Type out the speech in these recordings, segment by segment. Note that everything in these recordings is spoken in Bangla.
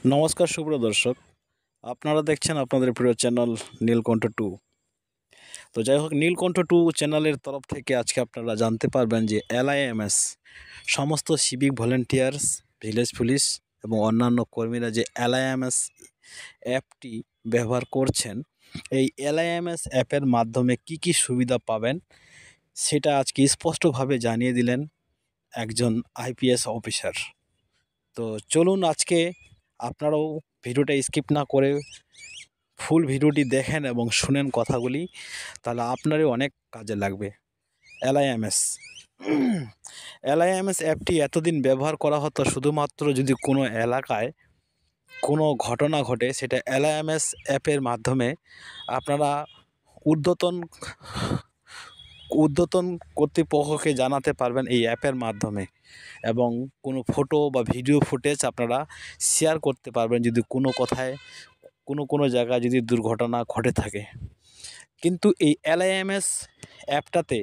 নমস্কার সুপ্রিয় দর্শক, আপনারা দেখছেন আপনাদের প্রিয় চ্যানেল নীলকণ্ঠ 2। তো যাই হোক, নীলকণ্ঠ 2 চ্যানেলের তরফ থেকে আজকে আপনারা জানতে পারবেন যে LIMS সমস্ত সিভিক ভলেন্টিয়ার্স, ভিলেজ পুলিশ এবং অন্যান্য কর্মীরা যে LIMS অ্যাপটি ব্যবহার করছেন, এই LIMS অ্যাপের মাধ্যমে কি কি সুবিধা পাবেন সেটা আজকে স্পষ্টভাবে জানিয়ে দিলেন একজন IPS অফিসার। তো চলুন আজকে আপনারাও ভিডিওটা স্কিপ না করে ফুল ভিডিওটি দেখেন এবং শুনেন কথাগুলি, তাহলে আপনারই অনেক কাজে লাগবে। LIMS LIMS অ্যাপটি এতদিন ব্যবহার করা হতো শুধুমাত্র যদি কোনো এলাকায় কোনো ঘটনা ঘটে, সেটা LIMS অ্যাপের মাধ্যমে আপনারা ঊর্ধ্বতন কর্তৃপক্ষকে জানাতে পারবেন এই অ্যাপের মাধ্যমে, এবং কোনো ফটো বা ভিডিও ফুটেজ আপনারা শেয়ার করতে পারবেন যদি কোনো কথায় কোনো জায়গায় যদি দুর্ঘটনা ঘটে থাকে। কিন্তু এই LIMS অ্যাপটাতে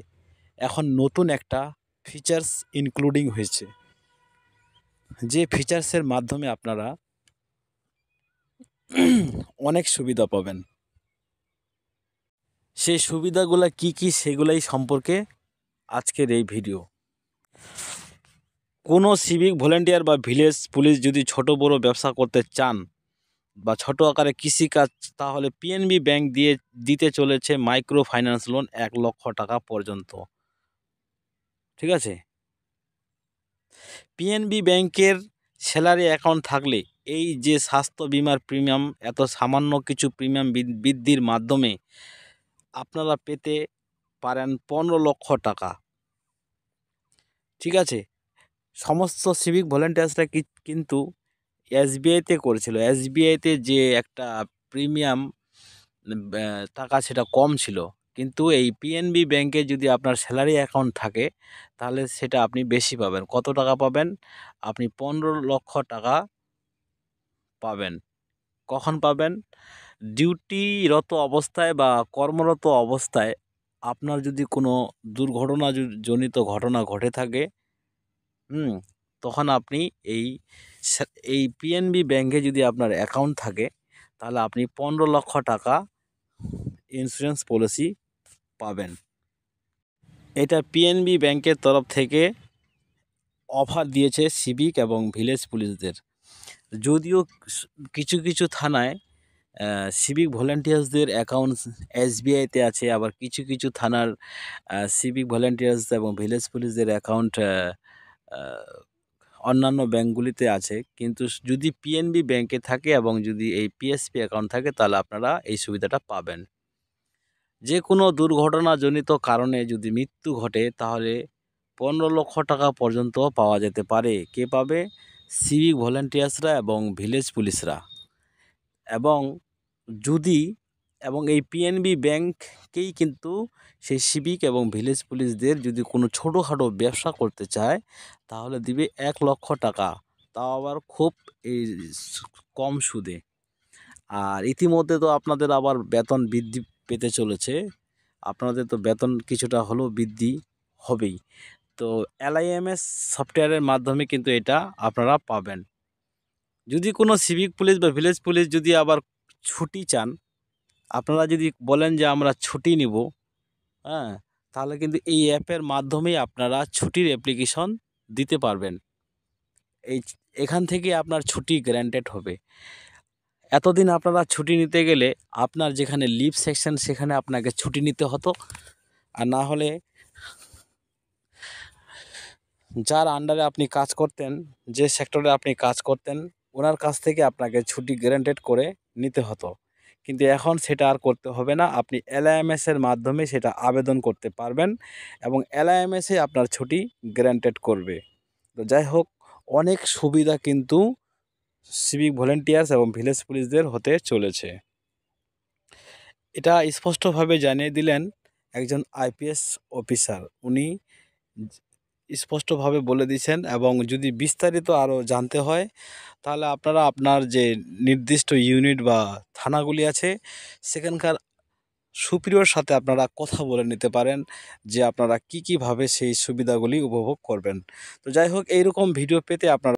এখন নতুন একটা ফিচার্স ইনক্লুডিং হয়েছে, যে ফিচার্সের মাধ্যমে আপনারা অনেক সুবিধা পাবেন। সেই সুবিধাগুলো কি কি সেগুলাই সম্পর্কে আজকের এই ভিডিও। কোনো সিভিক ভলেন্টিয়ার বা ভিলেজ পুলিশ যদি ছোট বড় ব্যবসা করতে চান বা ছোট আকারে কৃষিকাজ, তাহলে PNB ব্যাংক দিতে চলেছে মাইক্রো ফাইন্যান্স লোন 1 লক্ষ টাকা পর্যন্ত। ঠিক আছে, PNB ব্যাংকের স্যালারি অ্যাকাউন্ট থাকলে এই যে স্বাস্থ্য বিমার প্রিমিয়াম, এত সামান্য কিছু প্রিমিয়াম বৃদ্ধির মাধ্যমে আপনারা পেতে পারেন 15 লক্ষ টাকা। ঠিক আছে, সমস্ত সিভিক ভলেন্টিয়ার্সরা কিন্তু SBIতে করেছিল। SBIতে যে একটা প্রিমিয়াম টাকা সেটা কম ছিল, কিন্তু এই PNB ব্যাংকে যদি আপনার স্যালারি অ্যাকাউন্ট থাকে তাহলে সেটা আপনি বেশি পাবেন। কত টাকা পাবেন? আপনি 15 লক্ষ টাকা পাবেন। কখন পাবেন? ডিউটিরত অবস্থায় বা কর্মরত অবস্থায় আপনার যদি কোনো দুর্ঘটনা জনিত ঘটনা ঘটে থাকে, তখন আপনি এই PNB ব্যাংকে যদি আপনার অ্যাকাউন্ট থাকে, তাহলে আপনি 15 লক্ষ টাকা ইন্স্যুরেন্স পলিসি পাবেন। এটা PNB ব্যাংকের তরফ থেকে অফার দিয়েছে সিভিক এবং ভিলেজ পুলিশদের। যদিও কিছু কিছু থানায় সিভিক ভলেন্টিয়ার্সদের অ্যাকাউন্টস SBIতে আছে, আবার কিছু কিছু থানার সিভিক ভলেন্টিয়ার্স এবং ভিলেজ পুলিশদের অ্যাকাউন্ট অন্যান্য ব্যাংকগুলিতে আছে। কিন্তু যদি PNB ব্যাংকে থাকে এবং যদি এই PSP অ্যাকাউন্ট থাকে, তাহলে আপনারা এই সুবিধাটা পাবেন। যে কোনো দুর্ঘটনাজনিত কারণে যদি মৃত্যু ঘটে, তাহলে 15 লক্ষ টাকা পর্যন্ত পাওয়া যেতে পারে। কে পাবে? সিভিক ভলেন্টিয়ার্সরা এবং ভিলেজ পুলিশরা। এবং এই PNB ব্যাংকেই কিন্তু সেই সিভিক এবং ভিলেজ পুলিশদের যদি কোনো ছোটোখাটো ব্যবসা করতে চায়, তাহলে দিবে 1 লক্ষ টাকা, তাও আবার খুব এই কম সুদে। আর ইতিমধ্যে তো আপনাদের আবার বেতন বৃদ্ধি পেতে চলেছে, আপনাদের তো বেতন কিছুটা হলেও বৃদ্ধি হবেই। তো LIMS সফটওয়্যারের মাধ্যমে কিন্তু এটা আপনারা পাবেন। যদি কোনো সিভিক পুলিশ বা ভিলেজ পুলিশ যদি আবার ছুটি চান, আপনারা যদি বলেন যে আমরা ছুটি নিব, তাহলে কিন্তু এই অ্যাপের মাধ্যমেই আপনারা ছুটির অ্যাপ্লিকেশন দিতে পারবেন। এখান থেকে আপনার ছুটি গ্র্যান্টেড হবে। এতদিন আপনারা ছুটি নিতে গেলে আপনার যেখানে লিভ সেকশন সেখানে আপনাকে ছুটি নিতে হতো, আর না হলে যার আন্ডারে আপনি কাজ করতেন, যে সেক্টরে আপনি কাজ করতেন, ওনার কাছ থেকে আপনাকে ছুটি গ্যারান্টেড করে নিতে হতো। কিন্তু এখন সেটা আর করতে হবে না, আপনি LIMS-এর মাধ্যমে সেটা আবেদন করতে পারবেন এবং LIMS-এ আপনার ছুটি গ্যারান্টেড করবে। তো যাই হোক, অনেক সুবিধা কিন্তু সিভিক ভলেন্টিয়ার্স এবং ভিলেজ পুলিশদের হতে চলেছে। এটা স্পষ্টভাবে জানিয়ে দিলেন একজন IPS অফিসার। উনি স্পষ্টভাবে বলে দিয়েছেন, এবং যদি বিস্তারিত আরও জানতে হয়, তাহলে আপনারা আপনার যে নির্দিষ্ট ইউনিট বা থানাগুলি আছে সেখানকার সুপিরিয়র সাথে আপনারা কথা বলে নিতে পারেন যে আপনারা কীভাবে সেই সুবিধাগুলি উপভোগ করবেন। তো যাই হোক, এইরকম ভিডিও পেতে আপনারা